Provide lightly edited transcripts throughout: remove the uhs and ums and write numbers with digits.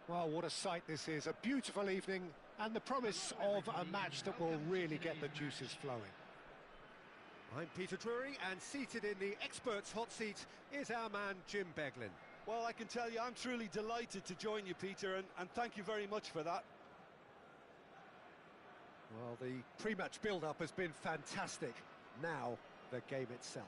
Well, what a sight this is. A beautiful evening and the promise of a match that will really get the juices flowing. I'm Peter Drury, and seated in the experts' hot seat is our man Jim Beglin. Well, I can tell you I'm truly delighted to join you, Peter, and thank you very much for that. Well, the pre-match build-up has been fantastic. Now, the game itself.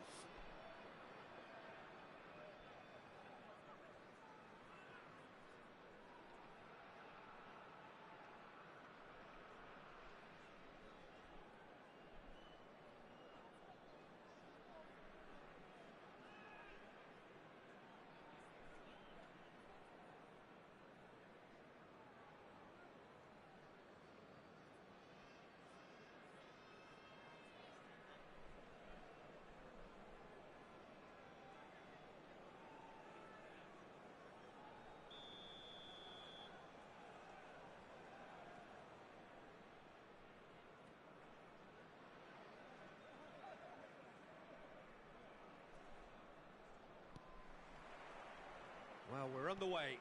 Well, we're on the way.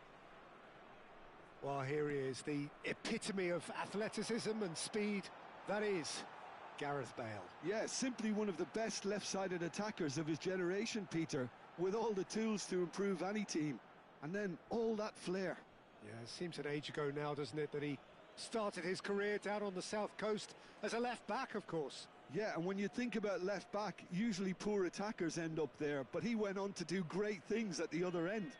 Well, here he is, the epitome of athleticism and speed. That is Gareth Bale. Yeah, simply one of the best left-sided attackers of his generation, Peter, with all the tools to improve any team. And then all that flair. Yeah, it seems an age ago now, doesn't it, that he started his career down on the south coast as a left-back, of course. Yeah, and when you think about left-back, usually poor attackers end up there, but he went on to do great things at the other end.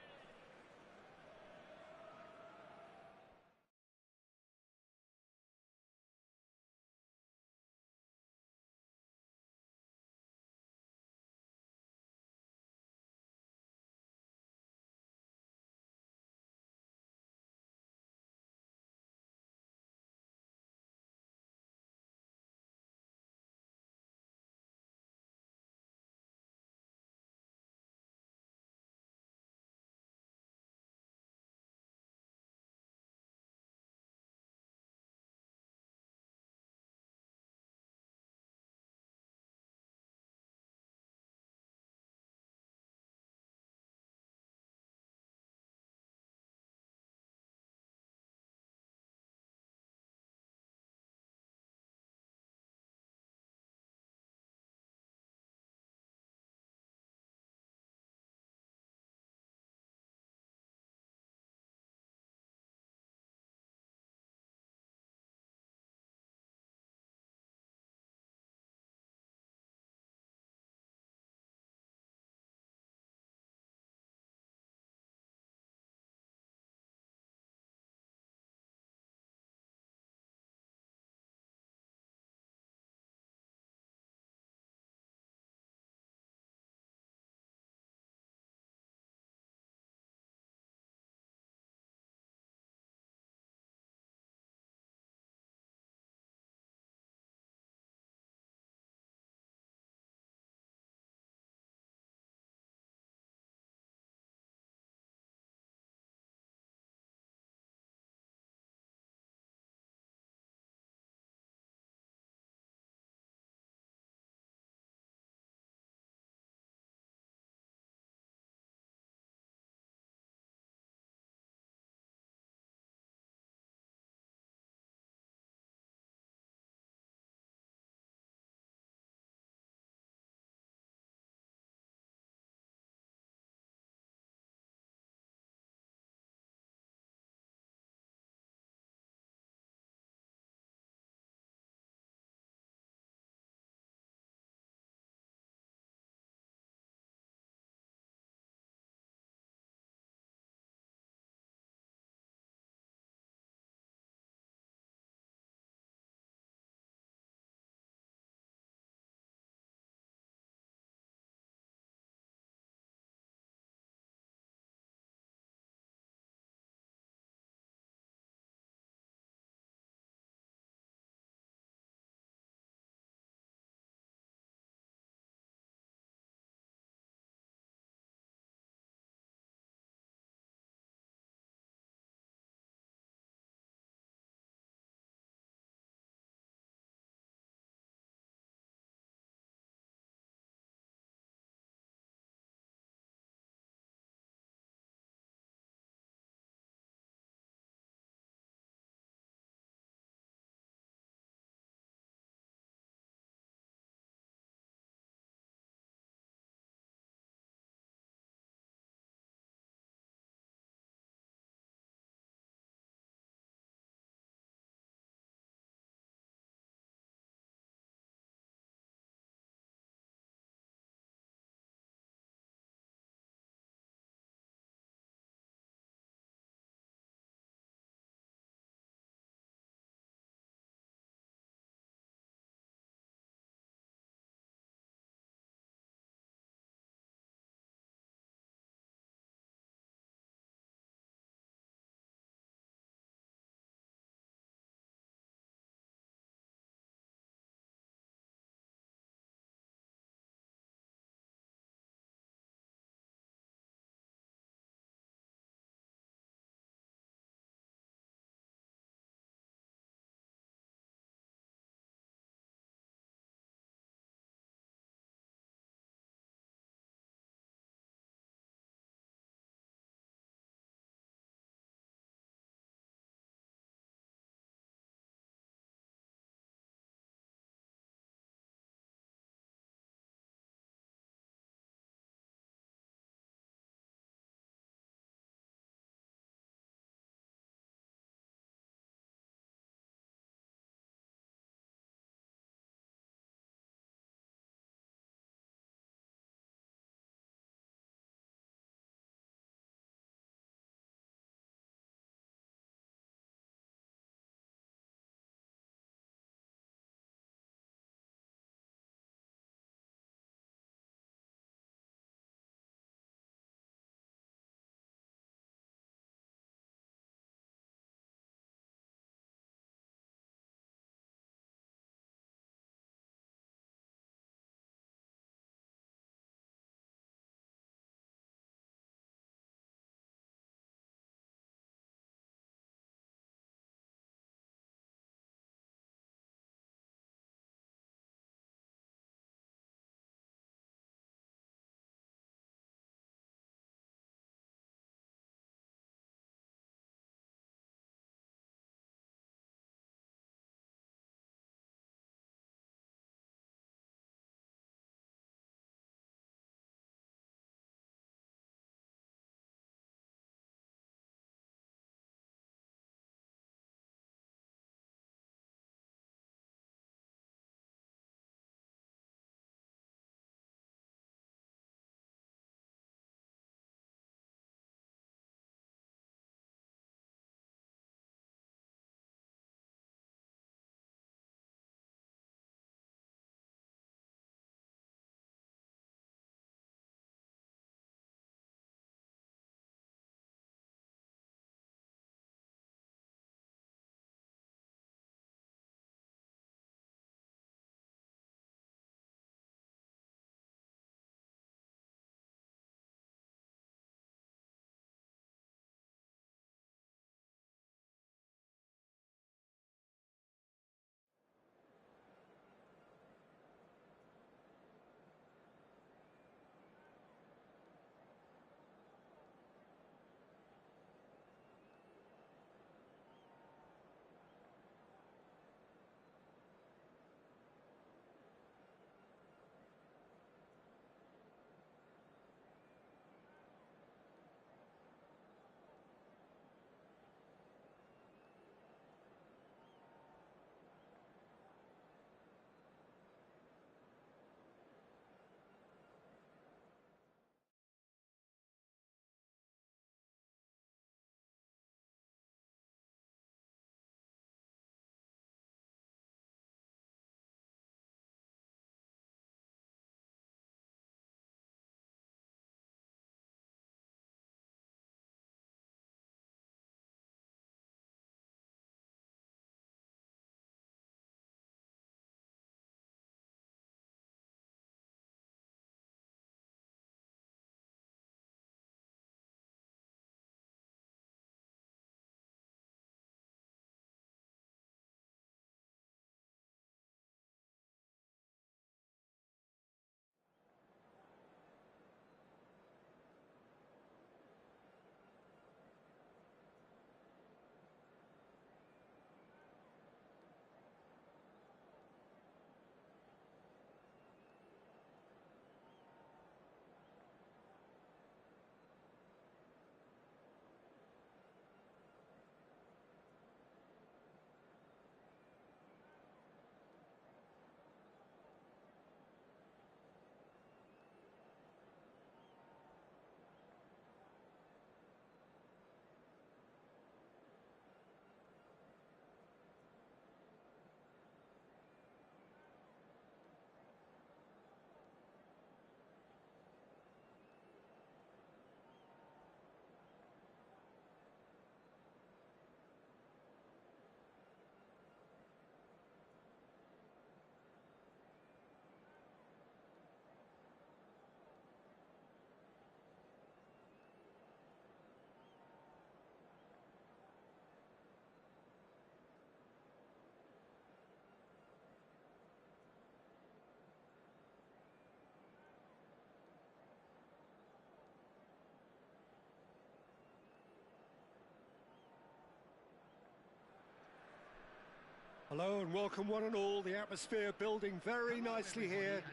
Hello and welcome one and all. The atmosphere building very nicely here.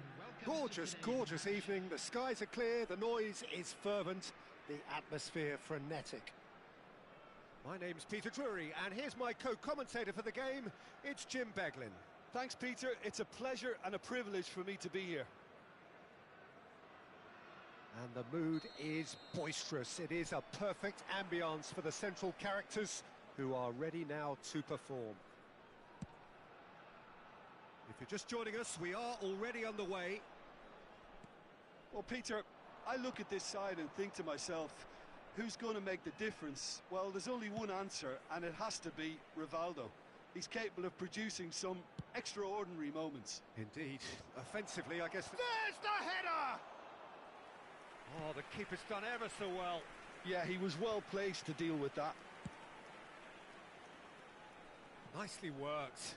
Gorgeous, gorgeous evening. The skies are clear, the noise is fervent, the atmosphere frenetic. My name's Peter Drury, and here's my co-commentator for the game. It's Jim Beglin. Thanks, Peter. It's a pleasure and a privilege for me to be here. And the mood is boisterous. It is a perfect ambience for the central characters who are ready now to perform. If you're just joining us, we are already underway. Well, Peter, I look at this side and think to myself, who's going to make the difference? Well, there's only one answer, and it has to be Rivaldo. He's capable of producing some extraordinary moments. Indeed. Offensively, I guess... There's the header! Oh, the keeper's done ever so well. Yeah, he was well placed to deal with that. Nicely worked.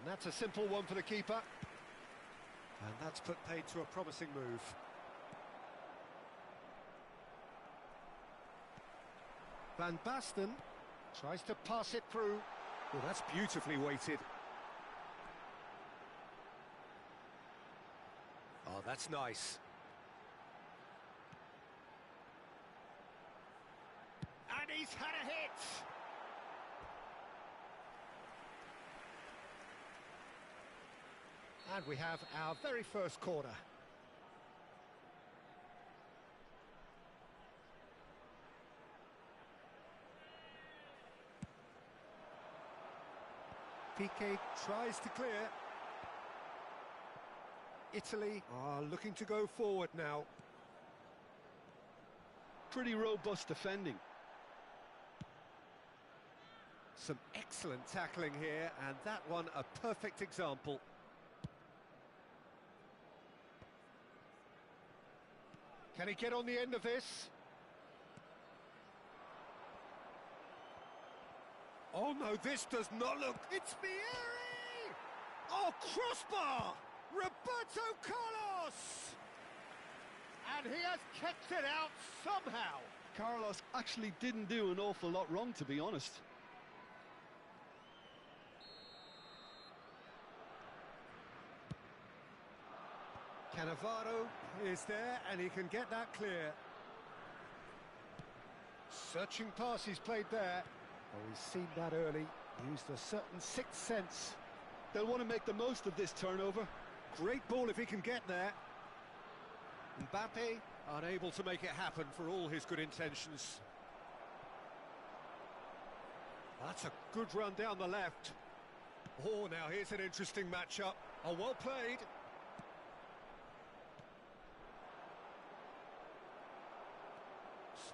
And that's a simple one for the keeper. And that's put paid to a promising move. Van Basten tries to pass it through. Well, that's beautifully weighted. Oh, that's nice. And he's had a hit! And we have our very first corner. Piqué tries to clear. Italy are looking to go forward now. Pretty robust defending. Some excellent tackling here, and that one a perfect example. Can he get on the end of this? Oh no, this does not look... It's Vieri! Oh, crossbar! Roberto Carlos! And he has kept it out somehow. Carlos actually didn't do an awful lot wrong, to be honest. Cannavaro is there, and he can get that clear. Searching pass he's played there. Oh, he's seen that early. Used a certain sixth sense. They'll want to make the most of this turnover. Great ball if he can get there. Mbappe unable to make it happen for all his good intentions. That's a good run down the left. Oh, now here's an interesting matchup. Oh, well played.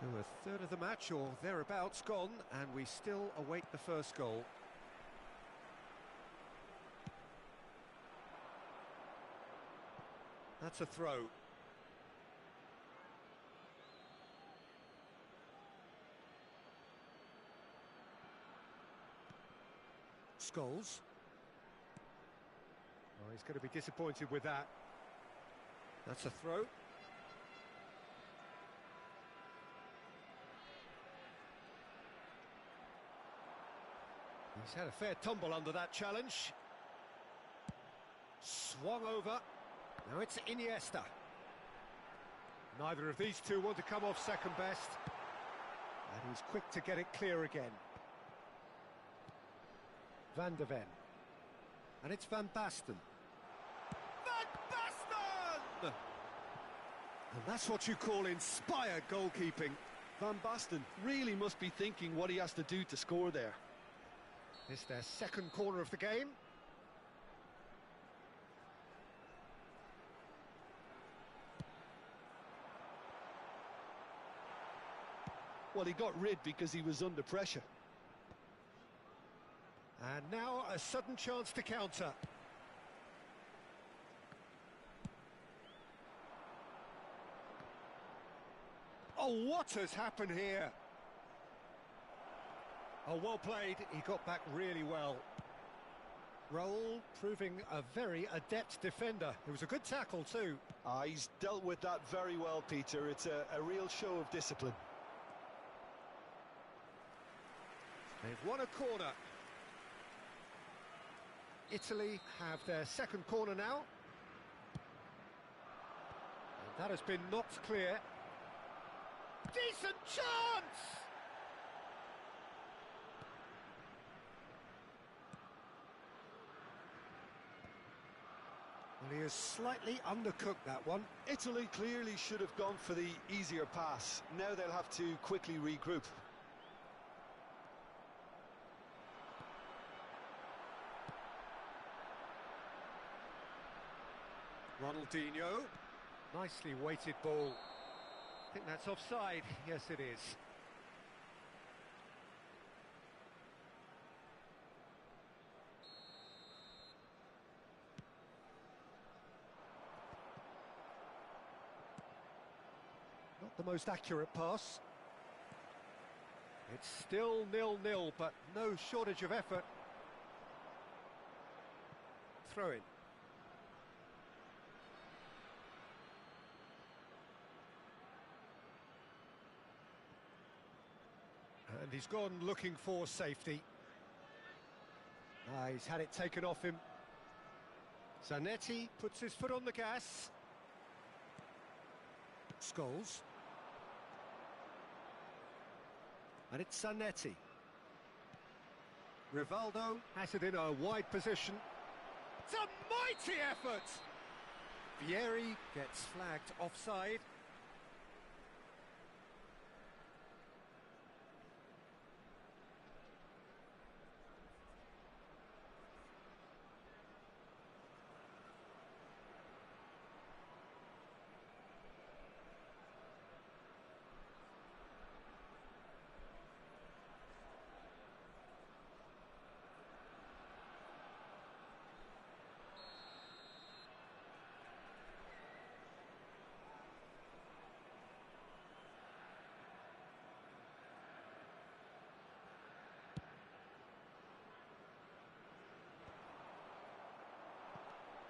So a third of the match or thereabouts gone, and we still await the first goal. That's a throw. Scholes. Oh, he's going to be disappointed with that. That's a throw. He's had a fair tumble under that challenge. Swung over. Now it's Iniesta. Neither of these two want to come off second best. And he's quick to get it clear again. Van der Ven. And it's Van Basten. Van Basten! And that's what you call inspired goalkeeping. Van Basten really must be thinking what he has to do to score there. It's their second corner of the game. Well, he got rid because he was under pressure. And now a sudden chance to counter. Oh, what has happened here? Oh, well played. He got back really well. Raul proving a very adept defender. It was a good tackle too. He's dealt with that very well, Peter. It's a real show of discipline. They've won a corner. Italy have their second corner now. And that has been knocked clear. Decent chance! Well, he has slightly undercooked that one. Italy clearly should have gone for the easier pass. Now they'll have to quickly regroup. Ronaldinho. Nicely weighted ball. I think that's offside. Yes, it is. Not the most accurate pass. It's still 0-0, but no shortage of effort. Throw in. And he's gone looking for safety. He's had it taken off him. Zanetti puts his foot on the gas. Scholes. And it's Zanetti. Rivaldo has it in a wide position. It's a mighty effort! Vieri gets flagged offside.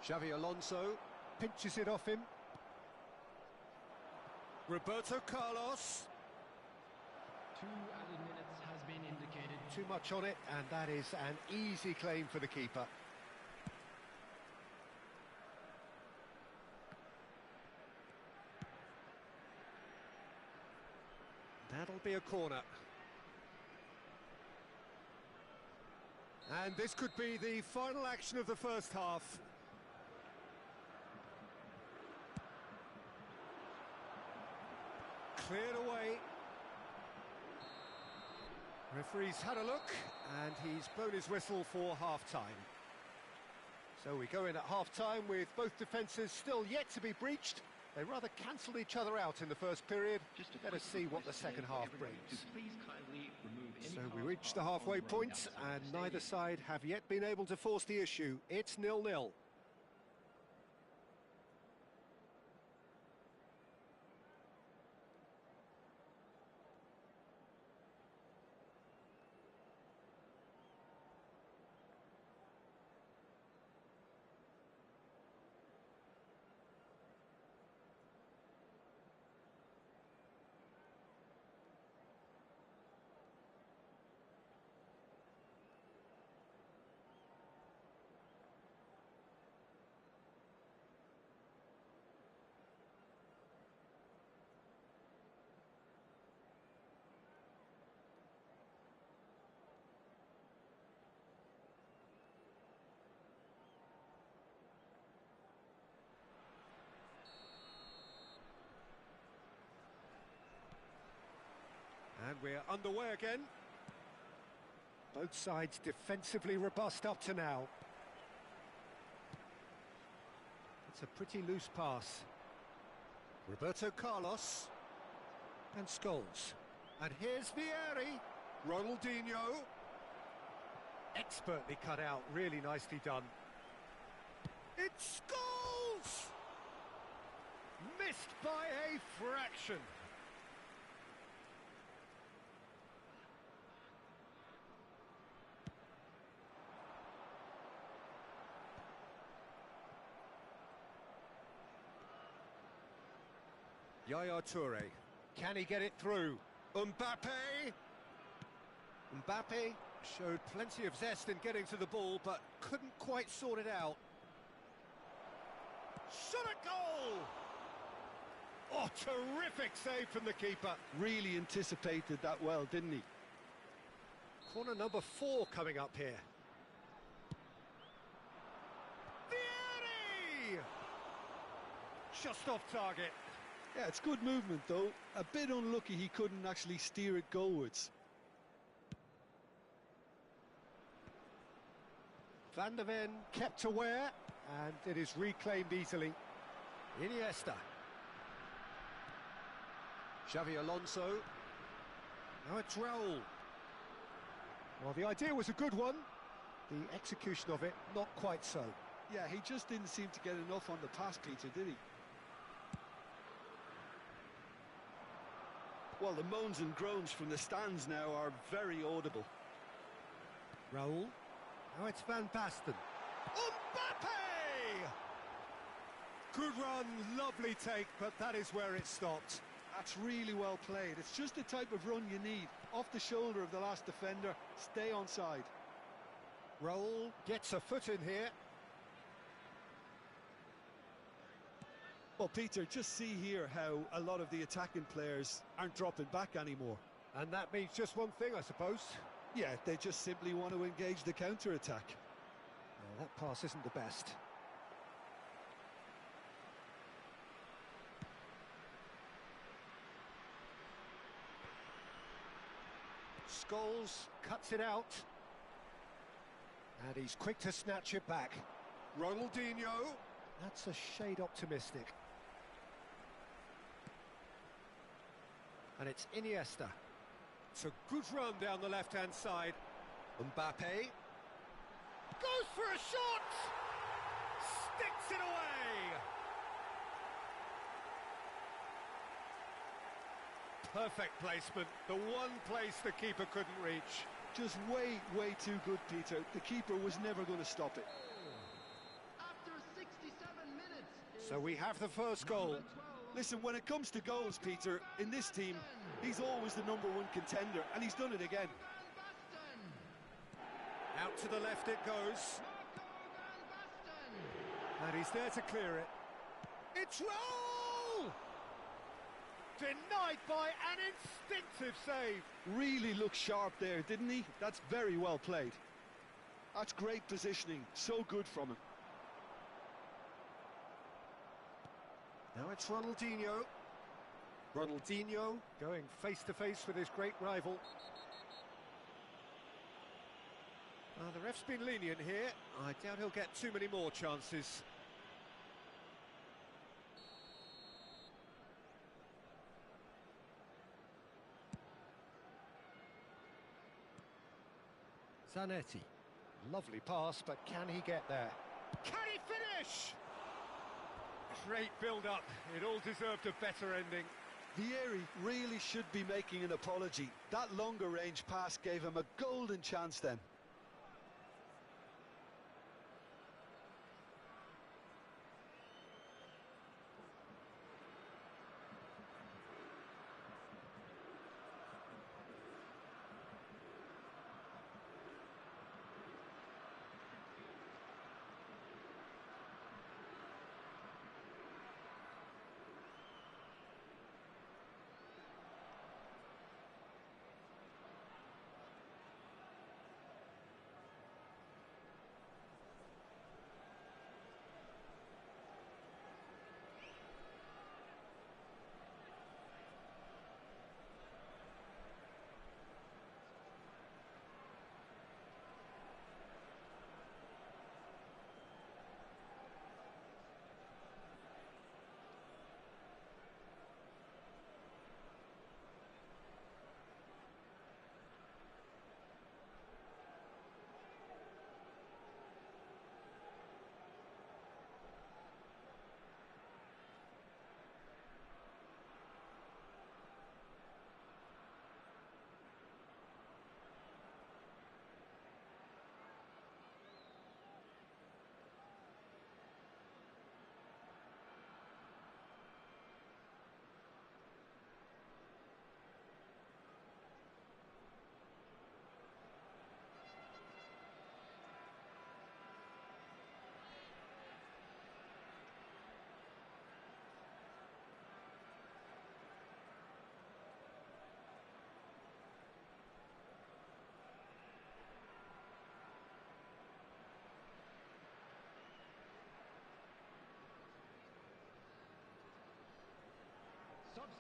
Xavi Alonso pinches it off him. Roberto Carlos. 2 added minutes has been indicated. Too much on it, and that is an easy claim for the keeper. That'll be a corner. And this could be the final action of the first half. Cleared away. Referee's had a look, and he's blown his whistle for half-time. So we go in at half-time with both defences still yet to be breached. They rather cancelled each other out in the first period. Let us see what the second half brings. So we reach the halfway point, and neither side have yet been able to force the issue. It's 0-0. And we're underway again. Both sides defensively robust up to now. It's a pretty loose pass. Roberto Carlos. And Scholes. And here's Vieri. Ronaldinho. Expertly cut out, really nicely done. It's Scholes! Missed by a fraction. Yaya Toure, can he get it through? Mbappe Showed plenty of zest in getting to the ball, but couldn't quite sort it out. Shot a goal! Oh, terrific save from the keeper. Really anticipated that well, didn't he? Corner number 4 coming up here. Vieri! Just off target. Yeah, it's good movement though. A bit unlucky he couldn't actually steer it goalwards. Van der Ven kept aware, and it is reclaimed easily. Iniesta. Xavi Alonso. Now it's Raul. Well, the idea was a good one. The execution of it, not quite so. Yeah, he just didn't seem to get enough on the pass, Peter, did he? Well, the moans and groans from the stands now are very audible. Raul. Now it's Van Basten. Mbappe! Good run, lovely take, but that is where it stopped. That's really well played. It's just the type of run you need. Off the shoulder of the last defender, stay onside. Raul gets a foot in here. Well, Peter, just see here how a lot of the attacking players aren't dropping back anymore. And that means just one thing, I suppose. Yeah, they just simply want to engage the counter-attack. Well, that pass isn't the best. Scholes cuts it out. And he's quick to snatch it back. Ronaldinho. That's a shade optimistic. And it's Iniesta. It's a good run down the left-hand side. Mbappe. Goes for a shot! Sticks it away! Perfect placement. The one place the keeper couldn't reach. Just way too good, Peter. The keeper was never going to stop it. After 67 minutes. So we have the first goal. Listen, when it comes to goals, Peter, in this team, he's always the #1 contender, and he's done it again. Out to the left it goes. And he's there to clear it. It's Raul! Denied by an instinctive save. Really looked sharp there, didn't he? That's very well played. That's great positioning. So good from him. Now it's Ronaldinho. Ronaldinho going face-to-face with his great rival. The ref's been lenient here. I doubt he'll get too many more chances. Zanetti. Lovely pass, but can he get there? Can he finish? Great build-up. It all deserved a better ending. Vieri really should be making an apology. That longer range pass gave him a golden chance then.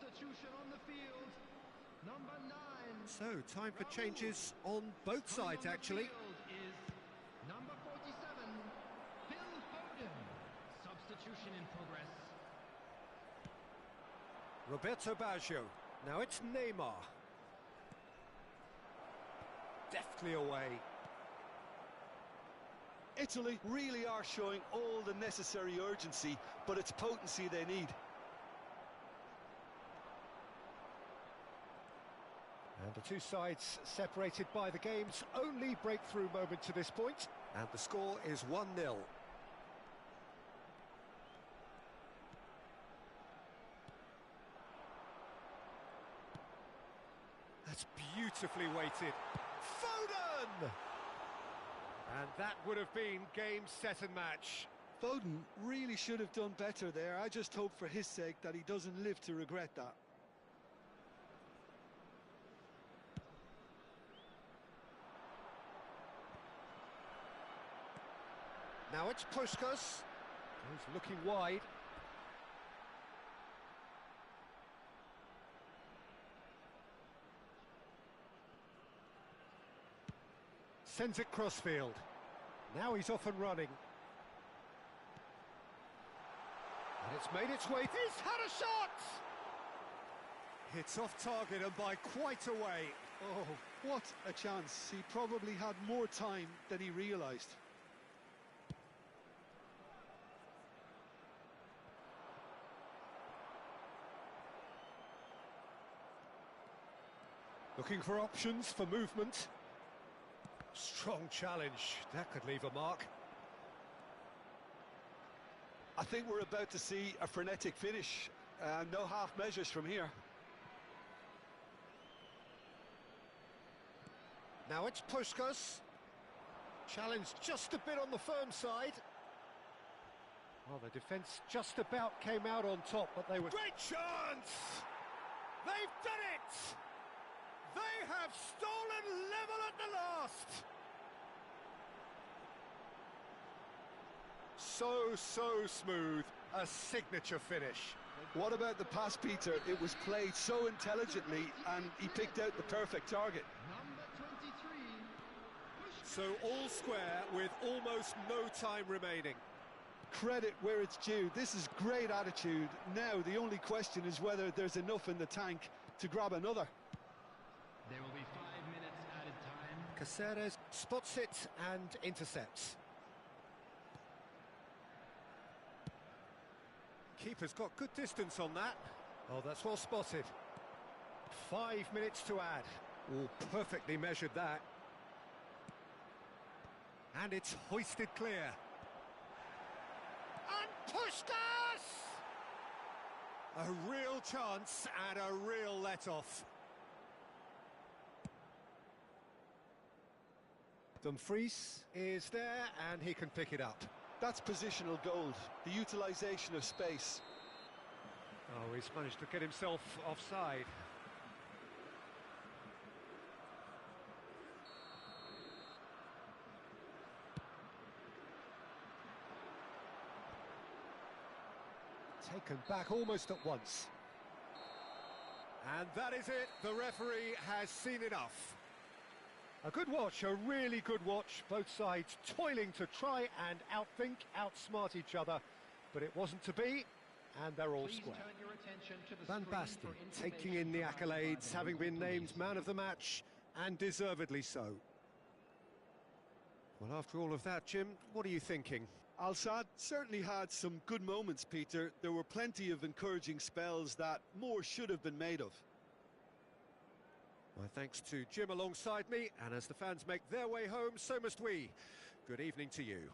Substitution on the field. Number 9. So, time for changes on both sides, actually. Is number 47, Phil Foden. Substitution in progress. Roberto Baggio. Now it's Neymar. Deftly away. Italy really are showing all the necessary urgency, but it's potency they need. And the two sides separated by the game's only breakthrough moment to this point. And the score is 1-0. That's beautifully weighted. Foden! And that would have been game, set and match. Foden really should have done better there. I just hope for his sake that he doesn't live to regret that. Now it's Puskas. He's looking wide. Sends it crossfield. Now he's off and running. And it's made its way. He's had a shot! It's off target and by quite a way. Oh, what a chance. He probably had more time than he realised. Looking for options for movement. Strong challenge. That could leave a mark. I think we're about to see a frenetic finish. No half measures from here. Now it's Puskas. Challenged just a bit on the firm side. Well, the defence just about came out on top, but they were... Great chance! They've done it! They have stolen level at the last! So smooth. A signature finish. What about the pass, Peter? It was played so intelligently and he picked out the perfect target. Number 23. So all square with almost no time remaining. Credit where it's due. This is great attitude. Now the only question is whether there's enough in the tank to grab another. There will be 5 minutes added time. Caceres spots it and intercepts. Keeper's got good distance on that. Oh, that's well spotted. 5 minutes to add. Oh, perfectly measured that. And it's hoisted clear. And Puskas! A real chance and a real let-off. Dumfries is there and he can pick it up. That's positional gold, the utilisation of space. Oh, he's managed to get himself offside. Taken back almost at once. And that is it. The referee has seen enough. A good watch, a really good watch. Both sides toiling to try and outthink, outsmart each other. But it wasn't to be, and they're all Please square. turn your attention to the Van screen Basten for taking in the information accolades, about having been the named police. man of the match, and deservedly so. Well, after all of that, Jim, what are you thinking? Al-Sadd certainly had some good moments, Peter. There were plenty of encouraging spells that more should have been made of. My thanks to Jim alongside me, and as the fans make their way home, so must we. Good evening to you.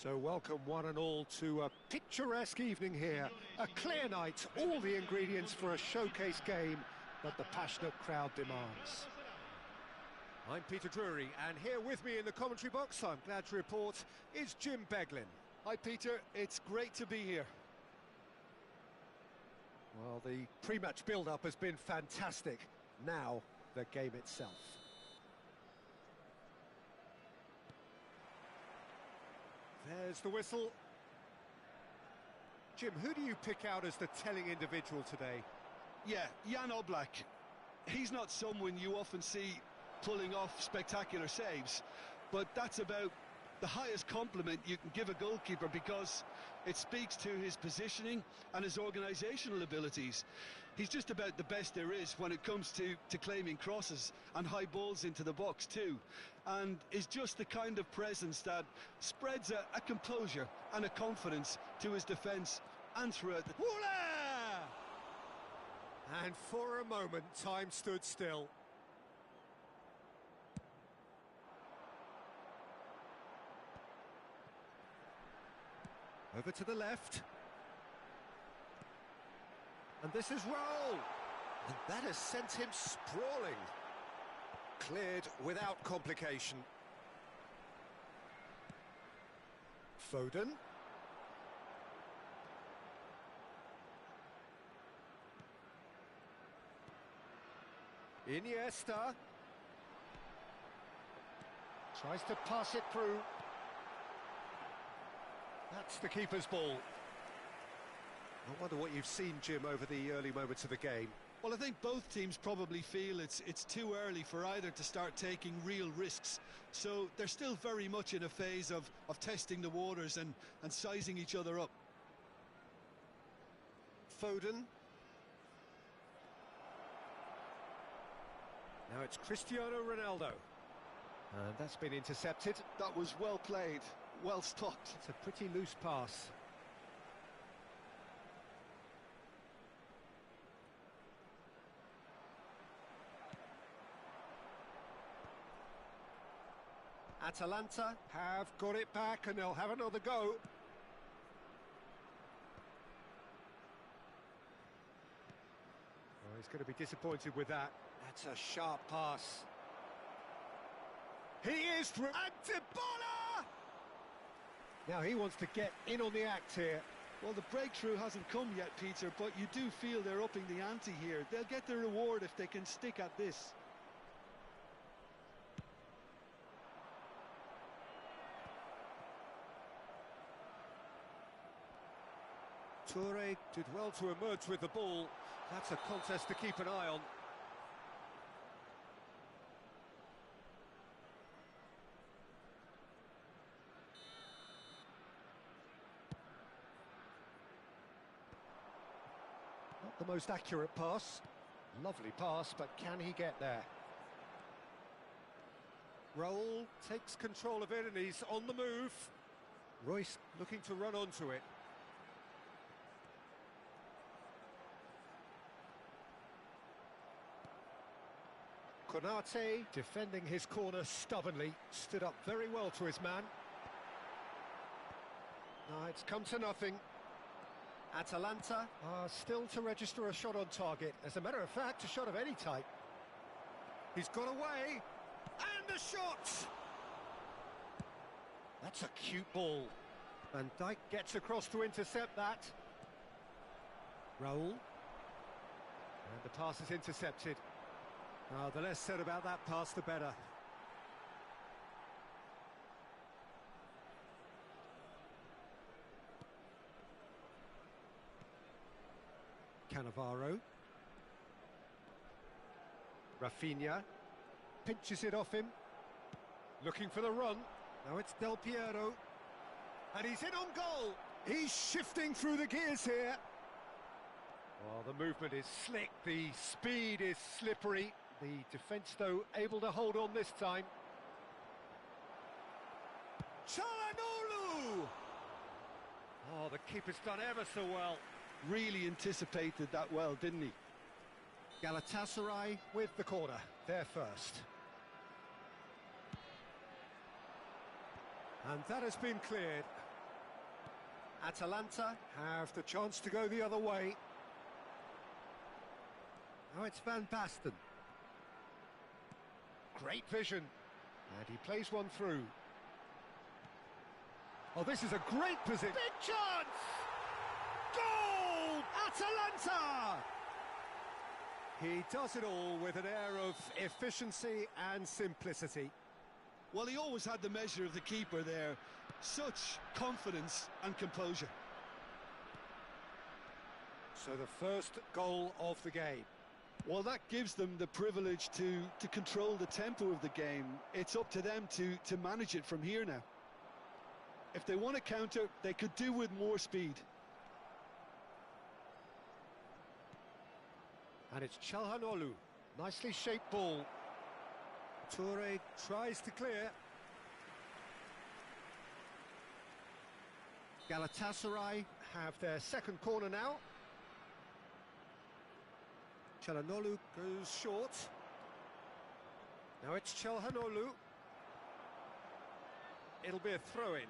So welcome one and all to a picturesque evening here. A clear night, all the ingredients for a showcase game that the passionate crowd demands. I'm Peter Drury, and here with me in the commentary box, I'm glad to report, is Jim Beglin. Hi Peter, it's great to be here. Well, the pre-match build-up has been fantastic. Now, the game itself. There's the whistle. Jim, who do you pick out as the telling individual today? Yeah, Jan Oblak. He's not someone you often see pulling off spectacular saves, but that's about the highest compliment you can give a goalkeeper, because it speaks to his positioning and his organisational abilities. He's just about the best there is when it comes to claiming crosses and high balls into the box too, and is just the kind of presence that spreads a composure and a confidence to his defence and throughout the... Voila! And for a moment, time stood still. Over to the left. And this is Raul. And that has sent him sprawling. Cleared without complication. Foden. Iniesta. Tries to pass it through. That's the keeper's ball. I wonder what you've seen, Jim, over the early moments of the game. Well, I think both teams probably feel it's too early for either to start taking real risks. So they're still very much in a phase of testing the waters and sizing each other up. Foden. Now it's Cristiano Ronaldo. And that's been intercepted. That was well played, well stopped. It's a pretty loose pass. Atalanta have got it back and they'll have another go. Oh, he's going to be disappointed with that. That's a sharp pass. He is through. And Dybala! Now he wants to get in on the act here. Well, the breakthrough hasn't come yet, Peter, but you do feel they're upping the ante here. They'll get their reward if they can stick at this. Toure did well to emerge with the ball. That's a contest to keep an eye on. Not the most accurate pass. Lovely pass, but can he get there? Raul takes control of it and he's on the move. Royce looking to run onto it. Konate defending his corner stubbornly, stood up very well to his man. Now it's come to nothing. Atalanta are still to register a shot on target. As a matter of fact, a shot of any type. He's got away, and the shot! That's a cute ball. Van Dijk gets across to intercept that. Raul. And the pass is intercepted. The less said about that pass, the better. Cannavaro. Rafinha. Pinches it off him. Looking for the run. Now it's Del Piero. And he's in on goal. He's shifting through the gears here. Well, the movement is slick. The speed is slippery. The defence, though, able to hold on this time. Çalhanoğlu! Oh, the keeper's done ever so well. Really anticipated that well, didn't he? Galatasaray with the corner, there first. And that has been cleared. Atalanta have the chance to go the other way. Now it's Van Basten. Great vision. And he plays one through. Oh, this is a great position. Big chance! Goal! Atalanta! He does it all with an air of efficiency and simplicity. Well, he always had the measure of the keeper there. Such confidence and composure. So the first goal of the game. Well, that gives them the privilege to control the tempo of the game. It's up to them to manage it from here now. If they want to counter, they could do with more speed. And it's Çalhanoğlu. Nicely shaped ball. Toure tries to clear. Galatasaray have their second corner now. Çalhanoğlu goes short. Now it's Çalhanoğlu. It'll be a throw-in.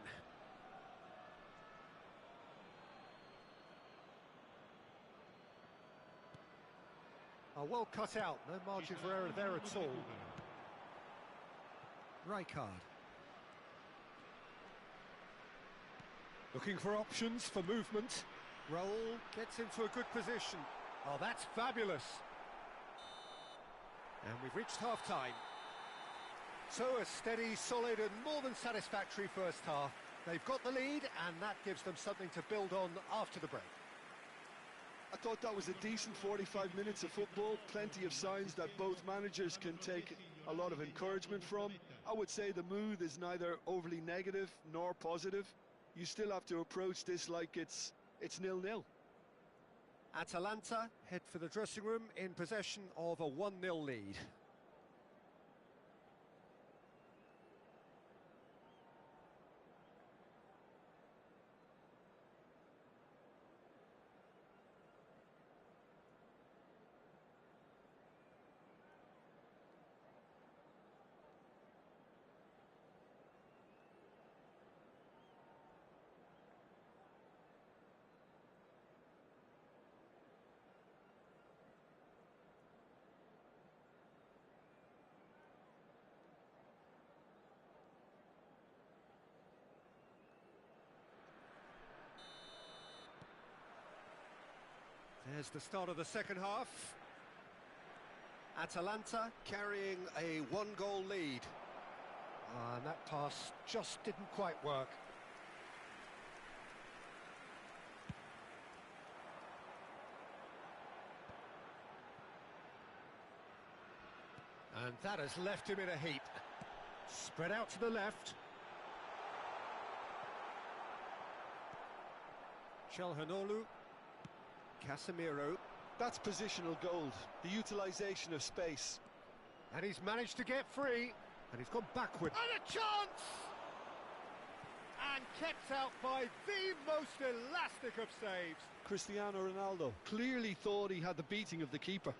Well cut out, no margin for error there at all. Rijkaard. Looking for options for movement. Raul gets into a good position. Oh, that's fabulous. And we've reached half-time. So a steady, solid and more than satisfactory first half. They've got the lead and that gives them something to build on after the break. I thought that was a decent 45 minutes of football. Plenty of signs that both managers can take a lot of encouragement from. I would say the mood is neither overly negative nor positive. You still have to approach this like it's 0-0. Atalanta head for the dressing room in possession of a 1-0 lead. There's the start of the second half. Atalanta carrying a one-goal lead. And that pass just didn't quite work. And that has left him in a heap. Spread out to the left. Çalhanoğlu. Casemiro. That's positional gold, the utilisation of space. And he's managed to get free, and he's gone backward. And a chance! And kept out by the most elastic of saves. Cristiano Ronaldo clearly thought he had the beating of the keeper.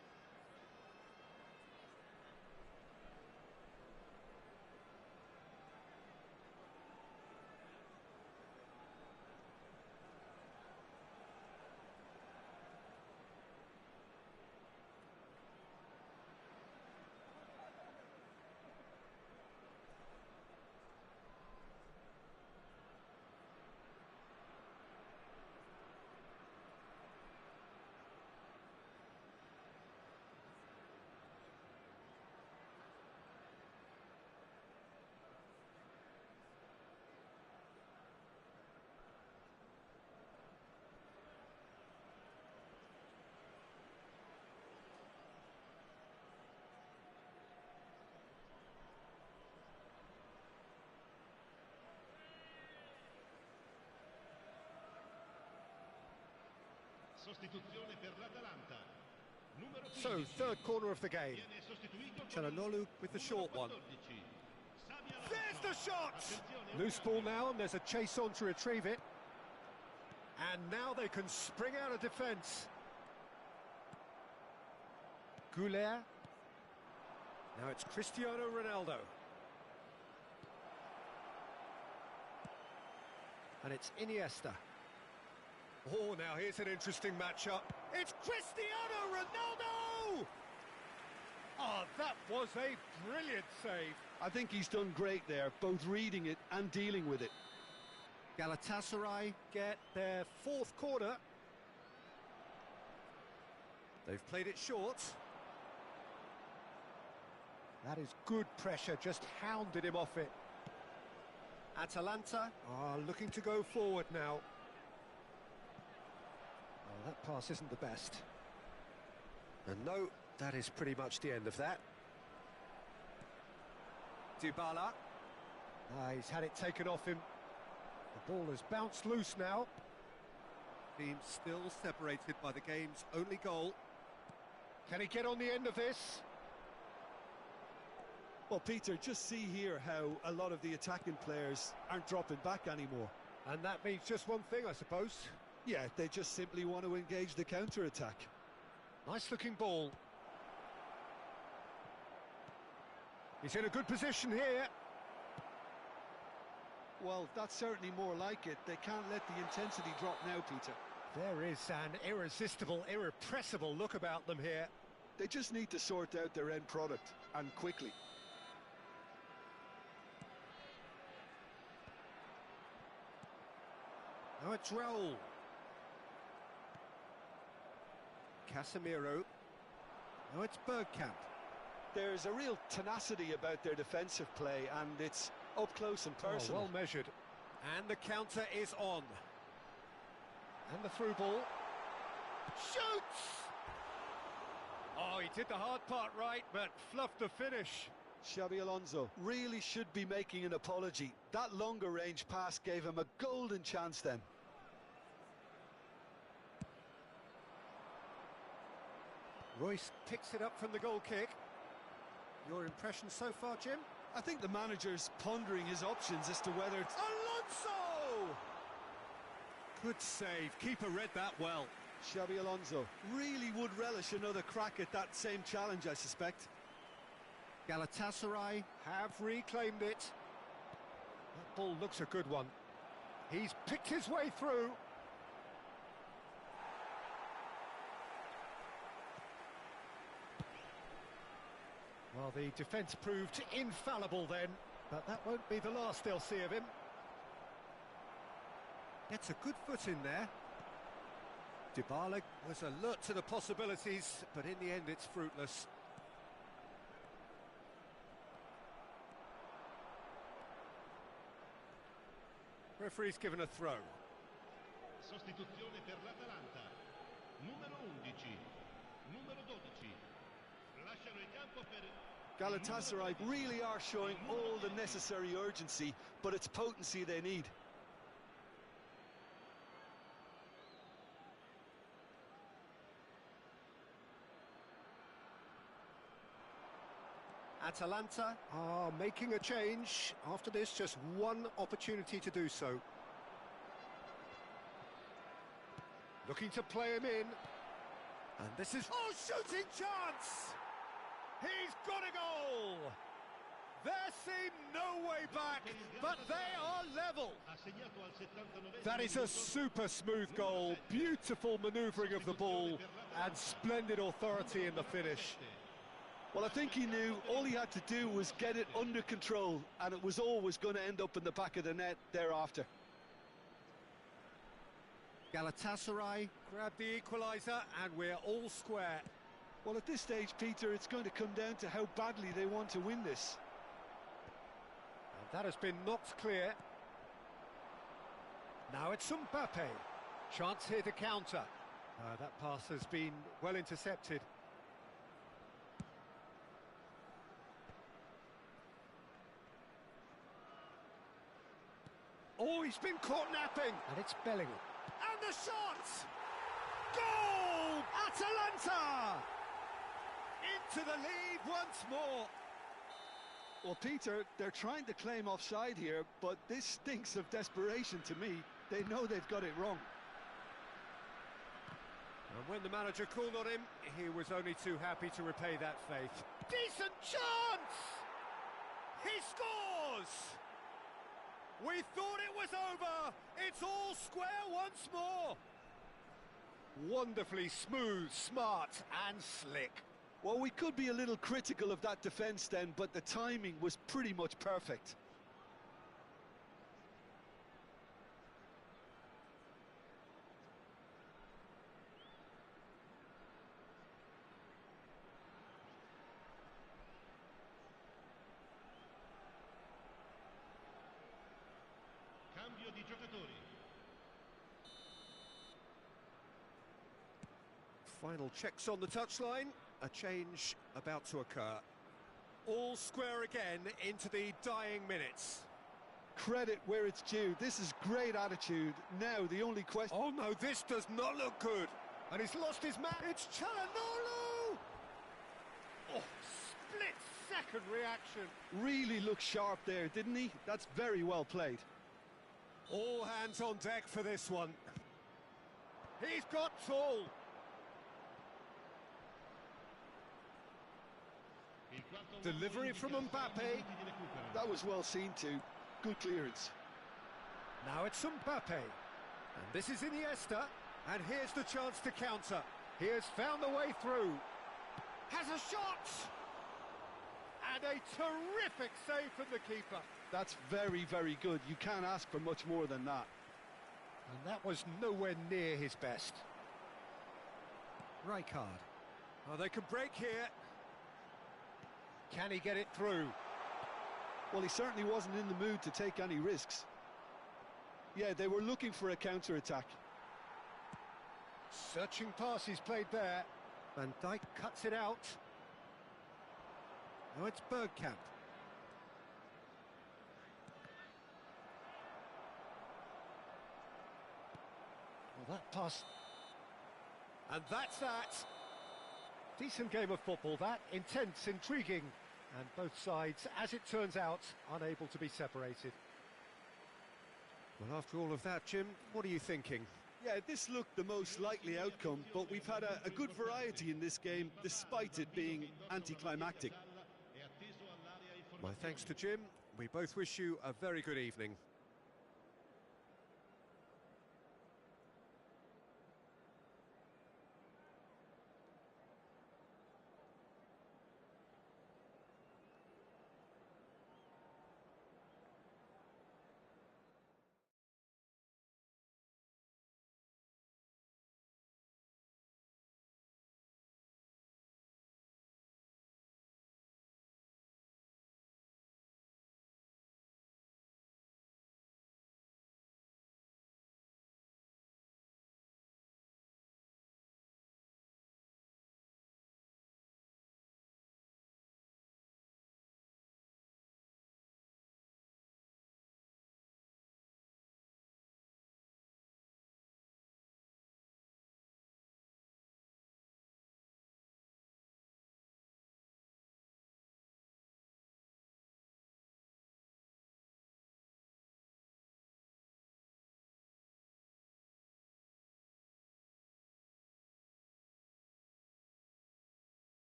So, third corner of the game. Çalhanoğlu with the short one. There's the shot! Loose ball now, and there's a chase on to retrieve it. And now they can spring out of defence. Goulet. Now it's Cristiano Ronaldo. And it's Iniesta. Oh, now here's an interesting matchup. It's Cristiano Ronaldo! Oh, that was a brilliant save. I think he's done great there, both reading it and dealing with it. Galatasaray get their fourth corner. They've played it short. That is good pressure, just hounded him off it. Atalanta are looking to go forward now. Oh, that pass isn't the best. And no, that is pretty much the end of that. Dybala. He's had it taken off him. The ball has bounced loose now. Team still separated by the game's only goal. Can he get on the end of this? Well, Peter, just see here how a lot of the attacking players aren't dropping back anymore. And that means just one thing, I suppose. Yeah, they just simply want to engage the counter-attack. Nice-looking ball. He's in a good position here. Well, that's certainly more like it. They can't let the intensity drop now, Peter. There is an irresistible, irrepressible look about them here. They just need to sort out their end product, and quickly. Now it's Raul. Casemiro. Now it's Bergkamp. There's a real tenacity about their defensive play, and it's up close and personal. Well measured. And the counter is on. And the through ball. Shoots! Oh, he did the hard part right, but fluffed the finish. Xabi Alonso really should be making an apology. That longer range pass gave him a golden chance then. Royce picks it up from the goal kick. Your impression so far, Jim? I think the manager's pondering his options as to whether it's... Alonso! Good save. Keeper read that well. Xabi Alonso really would relish another crack at that same challenge, I suspect. Galatasaray have reclaimed it. That ball looks a good one. He's picked his way through. Well, the defence proved infallible then, but that won't be the last they'll see of him. Gets a good foot in there. Dybala was alert to the possibilities, but in the end it's fruitless. Referee's given a throw. Sostituzione per l'Atalanta. Numero 11. Numero 12. Lasciano il campo per... Galatasaray really are showing all the necessary urgency, but it's potency they need. Atalanta are making a change. After this, just one opportunity to do so. Looking to play him in. And this is... Oh, shooting chance! He's got a goal! There seemed no way back, but they are level. That is a super smooth goal. Beautiful manoeuvring of the ball and splendid authority in the finish. Well, I think he knew all he had to do was get it under control, and it was always going to end up in the back of the net thereafter. Galatasaray grab the equaliser, and we're all square. Well, at this stage, Peter, it's going to come down to how badly they want to win this. And that has been knocked clear. Now it's Mbappe. Chance here to counter. That pass has been well intercepted. Oh, he's been caught napping. And it's Bellingham. And the shot! Goal! Atalanta! Into the lead once more. Well, Peter, they're trying to claim offside here, but this stinks of desperation to me. They know they've got it wrong. And when the manager called on him, he was only too happy to repay that faith. Decent chance! He scores! We thought it was over. It's all square once more. Wonderfully smooth, smart and slick. Well, we could be a little critical of that defence then, but the timing was pretty much perfect. Cambio di giocatori. Final checks on the touchline. A change about to occur. All square again into the dying minutes. Credit where it's due. This is great attitude. Now, the only question... Oh no, this does not look good. And he's lost his man. It's Çalhanoğlu! Oh, split-second reaction. Really looked sharp there, didn't he? That's very well played. All hands on deck for this one. He's got tall. Delivery from Mbappe. That was well seen too. Good clearance. Now it's Mbappe. And this is Iniesta. And here's the chance to counter. He has found the way through. Has a shot! And a terrific save from the keeper. That's very, very good. You can't ask for much more than that. And that was nowhere near his best. Rijkaard. Oh, they can break here. Can he get it through? Well, he certainly wasn't in the mood to take any risks. Yeah, they were looking for a counter-attack. Searching pass he's played there. Van Dijk cuts it out. Now it's Bergkamp. Well, that pass... And that's that. Decent game of football, that. Intense, intriguing. And both sides, as it turns out, unable to be separated. Well, after all of that, Jim, what are you thinking? Yeah, this looked the most likely outcome, but we've had a good variety in this game, despite it being anticlimactic. My thanks to Jim. We both wish you a very good evening.